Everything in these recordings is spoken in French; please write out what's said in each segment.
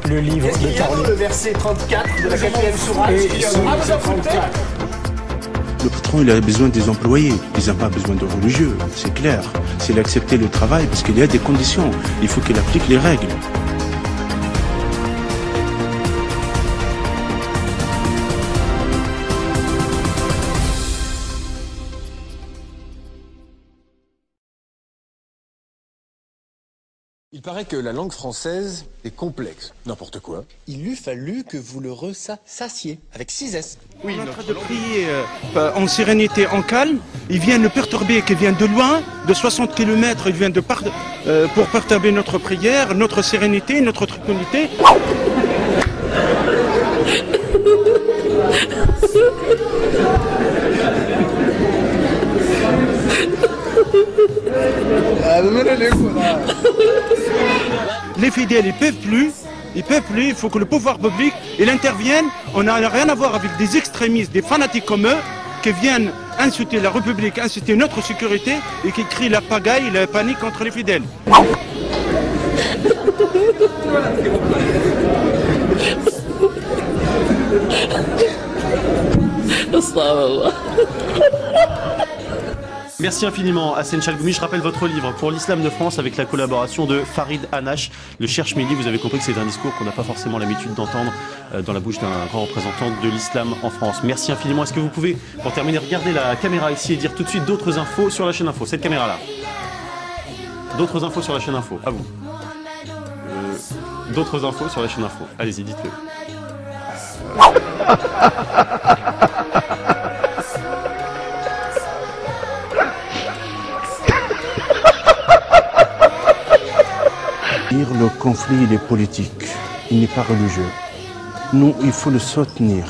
le livre de Carnet. Le verset 34 de la 4e sourate. Le patron, il a besoin des employés, il n'a pas besoin de religieux, c'est clair. S'il a accepté le travail, parce qu'il y a des conditions, il faut qu'il applique les règles. Il paraît que la langue française est complexe. N'importe quoi. Il eût fallu que vous le ressassiez avec 6 S. Oui, on est en train de prier en sérénité, en calme. Ils viennent le perturber, qui vient de loin, de 60 km, ils viennent pour perturber notre prière, notre sérénité, notre tranquillité. Les fidèles, ils peuvent plus, il faut que le pouvoir public, il intervienne. On n'a rien à voir avec des extrémistes, des fanatiques comme eux, qui viennent insulter la République, insulter notre sécurité, et qui crient la pagaille, la panique contre les fidèles. Merci infiniment Hassen Chalgoumi. Je rappelle votre livre Pour l'islam de France avec la collaboration de Farid Hanash, le Cherche Mili. Vous avez compris que c'est un discours qu'on n'a pas forcément l'habitude d'entendre dans la bouche d'un grand représentant de l'islam en France. Merci infiniment. Est-ce que vous pouvez, pour terminer, regarder la caméra ici et dire tout de suite d'autres infos sur la chaîne Info? Cette caméra-là. D'autres infos sur la chaîne Info. À vous. D'autres infos sur la chaîne Info. Allez-y, dites-le. Le conflit, il est politique, il n'est pas religieux. Nous, il faut le soutenir.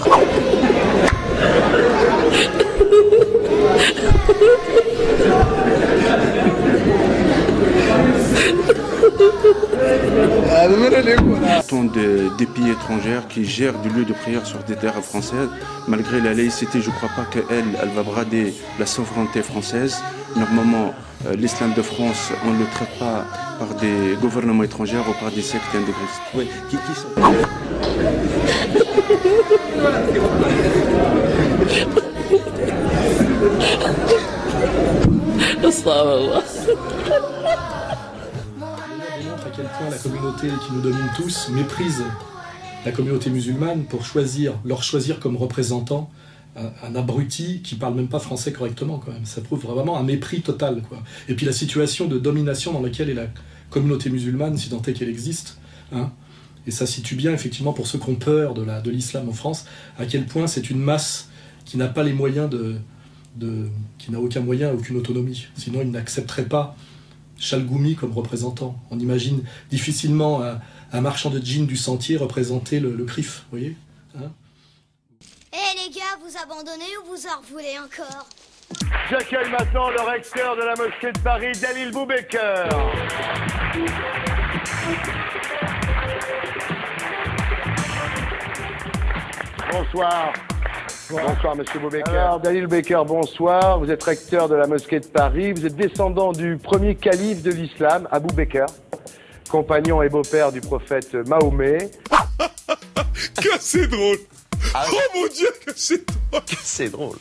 Des pays étrangères qui gèrent du lieu de prière sur des terres françaises, malgré la laïcité, je ne crois pas qu'elle va brader la souveraineté française. Normalement, l'islam de France, on ne le traite pas par des gouvernements étrangers ou par des sectes intégristes. Oui, qui sont... à quel point la communauté qui nous domine tous méprise la communauté musulmane pour leur choisir comme représentant un abruti qui parle même pas français correctement quand même. Ça prouve vraiment un mépris total, quoi. Et puis la situation de domination dans laquelle est la communauté musulmane, si tant est qu'elle existe, hein. Et ça situe bien effectivement pour ceux qui ont peur de l'islam en France, à quel point c'est une masse qui n'a pas les moyens qui n'a aucun moyen, aucune autonomie. Sinon il n'accepterait pas Chalgoumi comme représentant. On imagine difficilement un marchand de jeans du Sentier représenter le CRIF, vous voyez, hein. Eh les gars, vous abandonnez ou vous en voulez encore? J'accueille maintenant le recteur de la mosquée de Paris, Dalil Boubaker. Bonsoir. Bonsoir, monsieur Boubaker. Alors, Dalil Boubaker, bonsoir. Vous êtes recteur de la mosquée de Paris. Vous êtes descendant du premier calife de l'islam, Abou Bekr, compagnon et beau-père du prophète Mahomet. Que c'est drôle! Ah, oh mon Dieu, que c'est drôle! Que c'est drôle!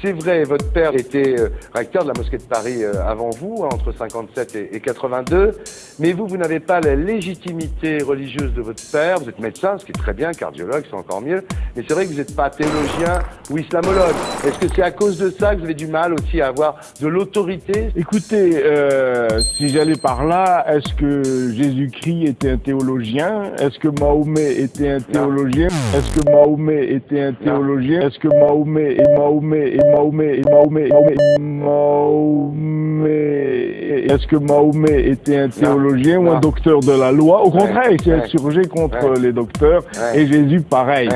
C'est vrai, votre père était recteur de la mosquée de Paris avant vous, hein, entre 57 et 82, mais vous n'avez pas la légitimité religieuse de votre père, vous êtes médecin, ce qui est très bien, cardiologue, c'est encore mieux, mais c'est vrai que vous n'êtes pas théologien ou islamologue. Est-ce que c'est à cause de ça que vous avez du mal aussi à avoir de l'autorité? Écoutez, si j'allais par là, est-ce que Jésus-Christ était un théologien? Est-ce que Mahomet était un théologien? Est-ce que Mahomet était un théologien? Est-ce que Mahomet est est-ce que Mahomet était un théologien ou un docteur de la loi? Au contraire, il s'est insurgé contre les docteurs, et Jésus pareil.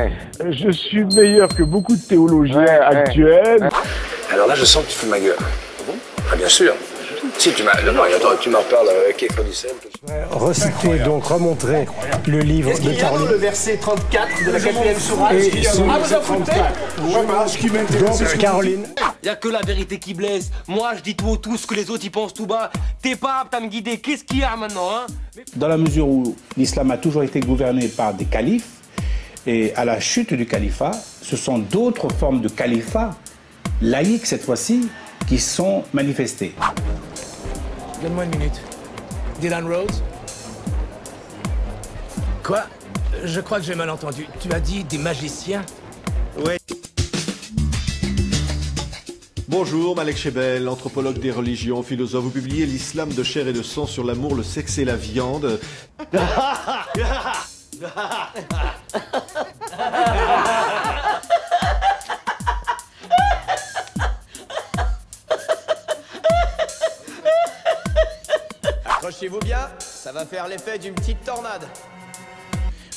Je suis meilleur que beaucoup de théologiens actuels. Alors là, je sens que tu fous ma gueule. Ah, bien sûr. Si, tu m'en parles Kéfon Issem. Reciter, donc remontrer le livre de Caroline. Le verset 34 de la 4e sourate. Vous en foutez? Donc Caroline. Y a que la vérité qui blesse. Moi, je dis tout haut, tout ce que les autres y pensent tout bas. T'es pas apte à me guider. Qu'est-ce qu'il y a maintenant, hein? Dans la mesure où l'islam a toujours été gouverné par des califes, et à la chute du califat, ce sont d'autres formes de califat, laïques cette fois-ci, qui sont manifestées. Donne-moi une minute. Dylan Rhodes? Quoi? Je crois que j'ai mal entendu. Tu as dit des magiciens? Ouais. Bonjour, Malek Chebel, anthropologue des religions, philosophe. Vous publiez L'islam de chair et de sang sur l'amour, le sexe et la viande. Accrochez-vous bien, ça va faire l'effet d'une petite tornade.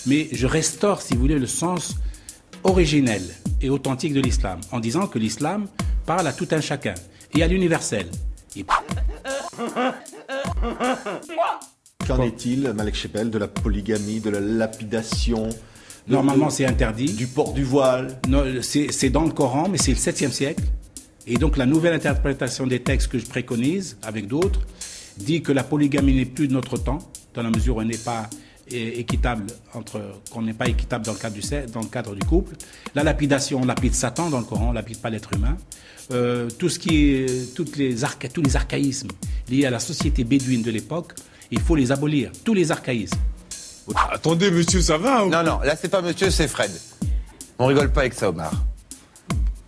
Mais je restaure, si vous voulez, le sens originel et authentique de l'islam, en disant que l'islam parle à tout un chacun et à l'universel. Qu'en est-il, Malek Chebel, de la polygamie, de la lapidation? Normalement, c'est interdit. Du port du voile? C'est dans le Coran, mais c'est le 7e siècle. Et donc, la nouvelle interprétation des textes que je préconise, avec d'autres, dit que la polygamie n'est plus de notre temps, dans la mesure où elle n'est pas équitable, qu'on n'est pas équitable dans le cadre du couple. La lapidation, on lapide Satan dans le Coran, on lapide pas l'être humain. Tous les archaïsmes liés à la société bédouine de l'époque, il faut les abolir, tous les archaïsmes. Attendez, monsieur, ça va ou... Non, là c'est pas monsieur, c'est Fred. On rigole pas avec ça, Omar.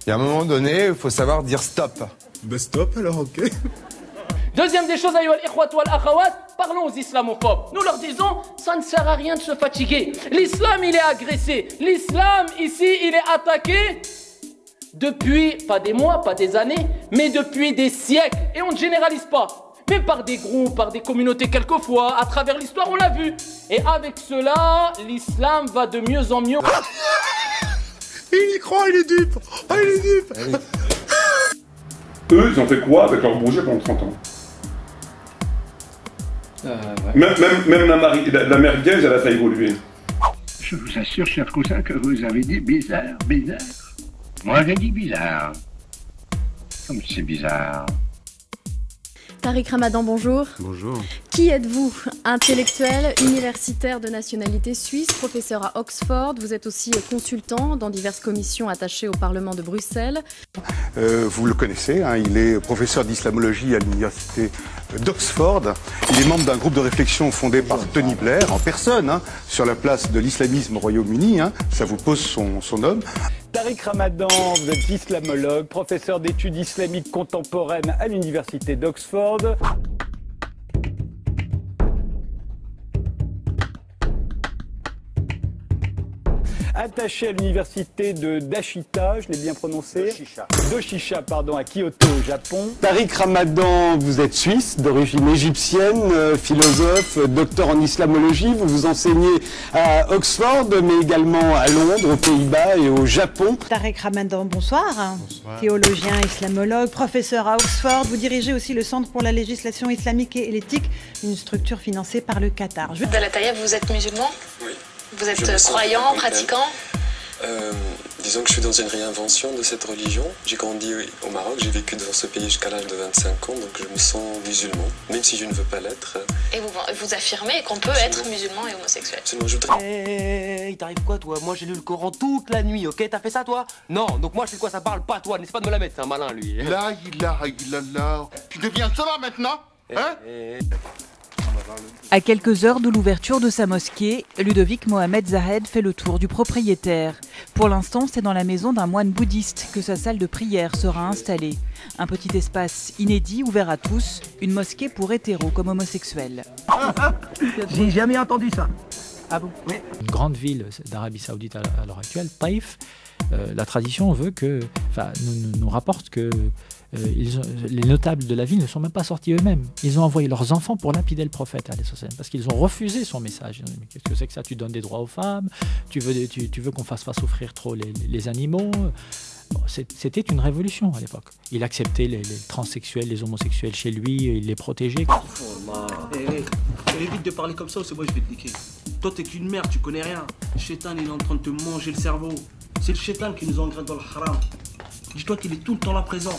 Il y a un moment donné, il faut savoir dire stop. Ben stop alors, ok. Deuxième des choses, parlons aux islamophobes. Nous leur disons, ça ne sert à rien de se fatiguer. L'islam, il est agressé. L'islam, ici, il est attaqué depuis, pas des mois, pas des années, mais depuis des siècles. Et on ne généralise pas. Mais par des groupes, par des communautés quelquefois, à travers l'histoire, on l'a vu. Et avec cela, l'islam va de mieux en mieux. Il y croit, il est dupe. Oh, il est dupe. Eux, ils ont fait quoi avec leur bourget pendant 30 ans? Ouais. Même la merguez, elle a pas évolué. Je vous assure, cher cousin, que vous avez dit bizarre. Moi, j'ai dit bizarre. Comme c'est bizarre. Tariq Ramadan, bonjour. Bonjour. Qui êtes-vous? Intellectuel, universitaire de nationalité suisse, professeur à Oxford. Vous êtes aussi consultant dans diverses commissions attachées au Parlement de Bruxelles. Vous le connaissez, hein, il est professeur d'islamologie à l'université d'Oxford. Il est membre d'un groupe de réflexion fondé par Tony Blair, en personne, hein, sur la place de l'islamisme au Royaume-Uni. Hein, ça vous pose son homme. Tariq Ramadan, vous êtes islamologue, professeur d'études islamiques contemporaines à l'université d'Oxford. Attaché à l'université de Dashita, je l'ai bien prononcé. Doshisha, pardon, à Kyoto, au Japon. Tariq Ramadan, vous êtes suisse, d'origine égyptienne, philosophe, docteur en islamologie. Vous vous enseignez à Oxford, mais également à Londres, aux Pays-Bas et au Japon. Tariq Ramadan, bonsoir. Bonsoir. Théologien, islamologue, professeur à Oxford. Vous dirigez aussi le Centre pour la législation islamique et l'éthique, une structure financée par le Qatar. Dalataya, vous êtes musulman? Oui. Vous êtes croyant, pratiquant? Disons que je suis dans une réinvention de cette religion. J'ai grandi au Maroc, j'ai vécu dans ce pays jusqu'à l'âge de 25 ans, donc je me sens musulman, même si je ne veux pas l'être. Et vous affirmez qu'on peut être musulman et homosexuel? Il t'arrive quoi, toi? Moi, j'ai lu le Coran toute la nuit, ok? T'as fait ça, toi? Non, donc moi, je sais de quoi ça parle, pas toi. N'essaie pas de me la mettre, c'est un malin, lui. La ilaha illallah. Tu deviens cela maintenant, hein? À quelques heures de l'ouverture de sa mosquée, Ludovic Mohamed Zahed fait le tour du propriétaire. Pour l'instant, c'est dans la maison d'un moine bouddhiste que sa salle de prière sera installée. Un petit espace inédit ouvert à tous, une mosquée pour hétéros comme homosexuels. J'ai jamais entendu ça. Ah bon? Oui. Une grande ville d'Arabie Saoudite à l'heure actuelle, Taïf, la tradition veut que, nous rapporte que les notables de la ville ne sont même pas sortis eux-mêmes. Ils ont envoyé leurs enfants pour lapider le prophète, parce qu'ils ont refusé son message. Mais qu'est-ce que c'est que ça? Tu donnes des droits aux femmes, tu veux qu'on fasse pas souffrir trop les animaux. C'était une révolution à l'époque. Il acceptait les transsexuels, les homosexuels chez lui, il les protégeait. Évite de parler comme ça ou c'est moi je vais te niquer. Toi t'es qu'une merde, tu connais rien. Le chétan il est en train de te manger le cerveau. C'est le chétan qui nous engraine dans le haram. Dis-toi qu'il est tout le temps là présent.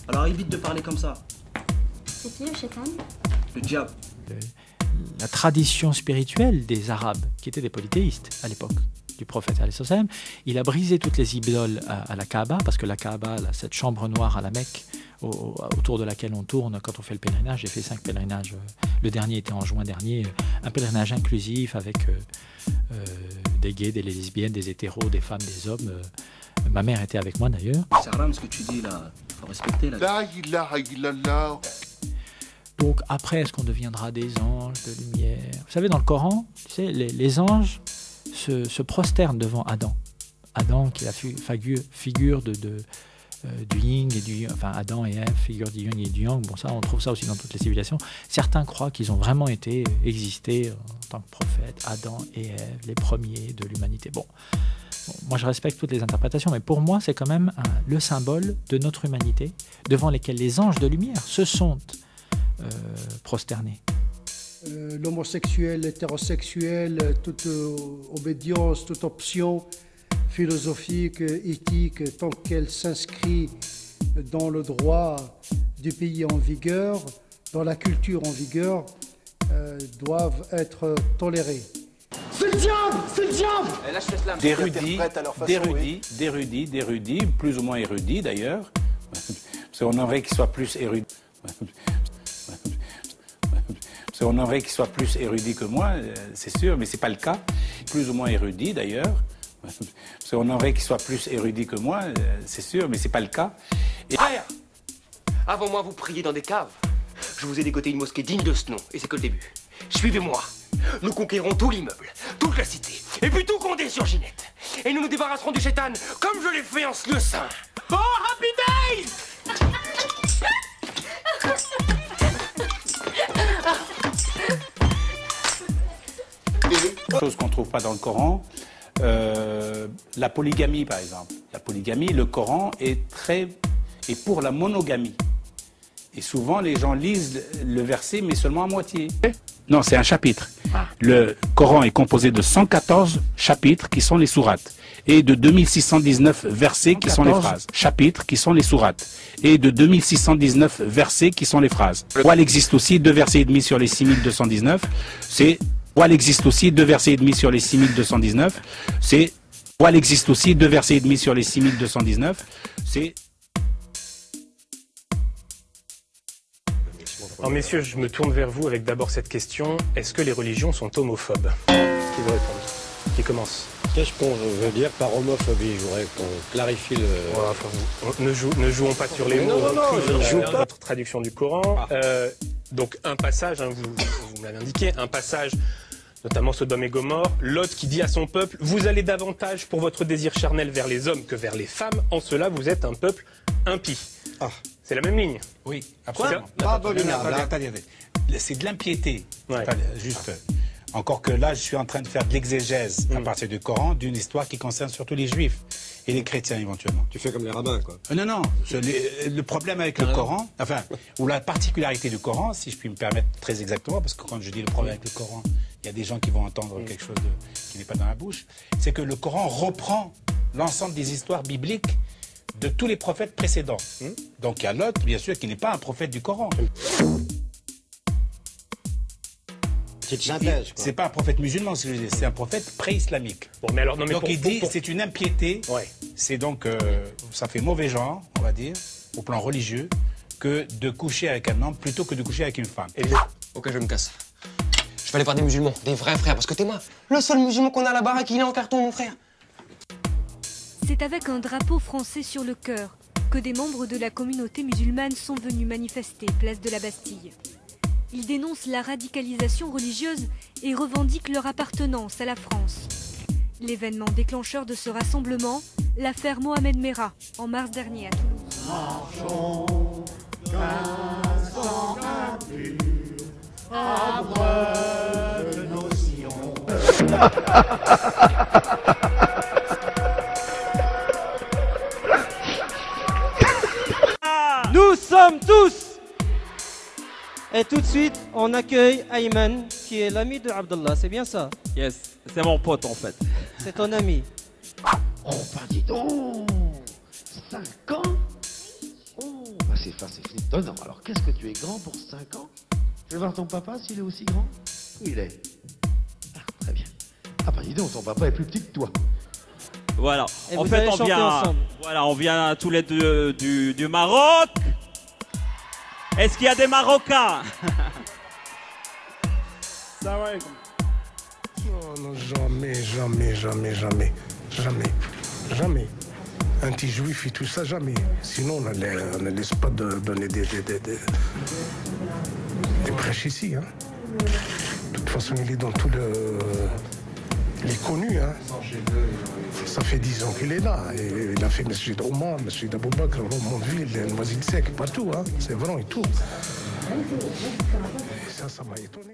Alors évite de parler comme ça. C'est qui le chétan? Le diable. La tradition spirituelle des Arabes, qui étaient des polythéistes à l'époque du prophète, il a brisé toutes les idoles à la Kaaba, parce que la Kaaba, cette chambre noire à la Mecque, autour de laquelle on tourne quand on fait le pèlerinage. J'ai fait 5 pèlerinages. Le dernier était en juin dernier. Un pèlerinage inclusif avec des gays, des lesbiennes, des hétéros, des femmes, des hommes. Ma mère était avec moi d'ailleurs. C'est haram ce que tu dis là. Faut respecter là. La ilaha illallah. Donc après, est-ce qu'on deviendra des anges de lumière? Vous savez, dans le Coran, tu sais, les anges se prosternent devant Adam. Adam qui est la figure du yin et du yang, enfin Adam et Ève, figure du yin et du yang. Bon, ça, on trouve ça aussi dans toutes les civilisations. Certains croient qu'ils ont vraiment existé en tant que prophètes, Adam et Ève, les premiers de l'humanité. Bon, moi je respecte toutes les interprétations, mais pour moi c'est quand même le symbole de notre humanité, devant lesquels les anges de lumière se sont prosternés. L'homosexuel, l'hétérosexuel, toute obédience, toute option philosophique, éthique, tant qu'elle s'inscrit dans le droit du pays en vigueur, dans la culture en vigueur, doivent être tolérées. C'est le diable! C'est le diable! D'érudits, plus ou moins érudits d'ailleurs, parce qu'on aimerait qu'ils soient plus érudits. On aimerait qu'ils soient plus érudits que moi, c'est sûr, mais c'est pas le cas. Plus ou moins érudits d'ailleurs. On aimerait qu'ils soient plus érudits que moi, c'est sûr, mais c'est pas le cas. Frère, avant moi vous priez dans des caves. Je vous ai dégoté une mosquée digne de ce nom, et c'est que le début. Suivez-moi. Nous conquérons tout l'immeuble, toute la cité, et puis tout Condé sur Ginette. Et nous nous débarrasserons du chétan, comme je l'ai fait en ce lieu saint. Oh, Happy Days! Chose qu'on ne trouve pas dans le Coran, la polygamie par exemple. La polygamie, le Coran est pour la monogamie. Et souvent les gens lisent le verset mais seulement à moitié. Non, c'est un chapitre. Le Coran est composé de 114 chapitres qui sont les sourates et de 2619 versets qui sont les phrases. Chapitres qui sont les sourates et de 2619 versets qui sont les phrases. Il existe aussi 2 versets et demi sur les 6219. Il existe aussi 2 versets et demi sur les 6219. Il existe aussi 2 versets et demi sur les 6219. Alors messieurs, je me tourne vers vous avec d'abord cette question. Est-ce que les religions sont homophobes? Qui veut répondre? Qui commence? Qu'est-ce qu'on veut dire par homophobie? Je voudrais qu'on clarifie le... Ne jouons pas sur les mots. Je joue pas. Notre traduction du Coran. Donc un passage, vous me l'avez indiqué, un passage, notamment Sodome et Gomorrhe, Lot qui dit à son peuple, vous allez davantage pour votre désir charnel vers les hommes que vers les femmes, en cela vous êtes un peuple impie. C'est la même ligne. Oui, absolument. Attendez. C'est de l'impiété. Ouais. Juste. Encore que là, je suis en train de faire de l'exégèse à partir du Coran d'une histoire qui concerne surtout les Juifs et les chrétiens éventuellement. Tu fais comme les rabbins, quoi. Non. Le problème avec le Coran, ou la particularité du Coran, si je puis me permettre très exactement, parce que quand je dis le problème avec le Coran, il y a des gens qui vont entendre quelque chose qui n'est pas dans la bouche, c'est que le Coran reprend l'ensemble des histoires bibliques de tous les prophètes précédents. Donc il y a Lot, bien sûr, qui n'est pas un prophète du Coran. C'est pas un prophète musulman, c'est un prophète pré-islamique. Bon, mais alors, non, mais donc il dit c'est une impiété, c'est donc ça fait mauvais genre, on va dire, au plan religieux, que de coucher avec un homme plutôt que de coucher avec une femme. Ok, je me casse. Je vais aller voir des musulmans, des vrais frères, parce que t'es moi. Le seul musulman qu'on a à la baraque, il est en carton, mon frère. C'est avec un drapeau français sur le cœur que des membres de la communauté musulmane sont venus manifester place de la Bastille. Ils dénoncent la radicalisation religieuse et revendiquent leur appartenance à la France. L'événement déclencheur de ce rassemblement, l'affaire Mohamed Merah, en mars dernier à Toulouse. Marchons, abreuve nos sillons. Et tout de suite, on accueille Ayman, qui est l'ami de Abdallah, c'est bien ça? Yes, c'est mon pote en fait. C'est ton ami. Oh, bah dis donc 5 ans. Oh, bah c'est étonnant. Alors, qu'est-ce que tu es grand pour 5 ans? Je vais voir ton papa s'il est aussi grand. Où il est? Ah, très bien. Ah, bah dis donc, ton papa est plus petit que toi. Voilà. Et En vous fait, allez on chanter vient, ensemble. voilà, on vient tous les deux du Maroc. Est-ce qu'il y a des Marocains? Non, jamais. Anti-juif et tout ça, jamais. Sinon, on ne laisse pas donner des prêches ici. Hein. De toute façon, il est dans tout le... Il est connu. Hein. Ça fait 10 ans qu'il est là. Et il a fait Masjid Oman, Masjid Abou Bakr, Mondeville, Noisy-le-Sec, partout. Hein. C'est vrai et tout. Et ça m'a étonné.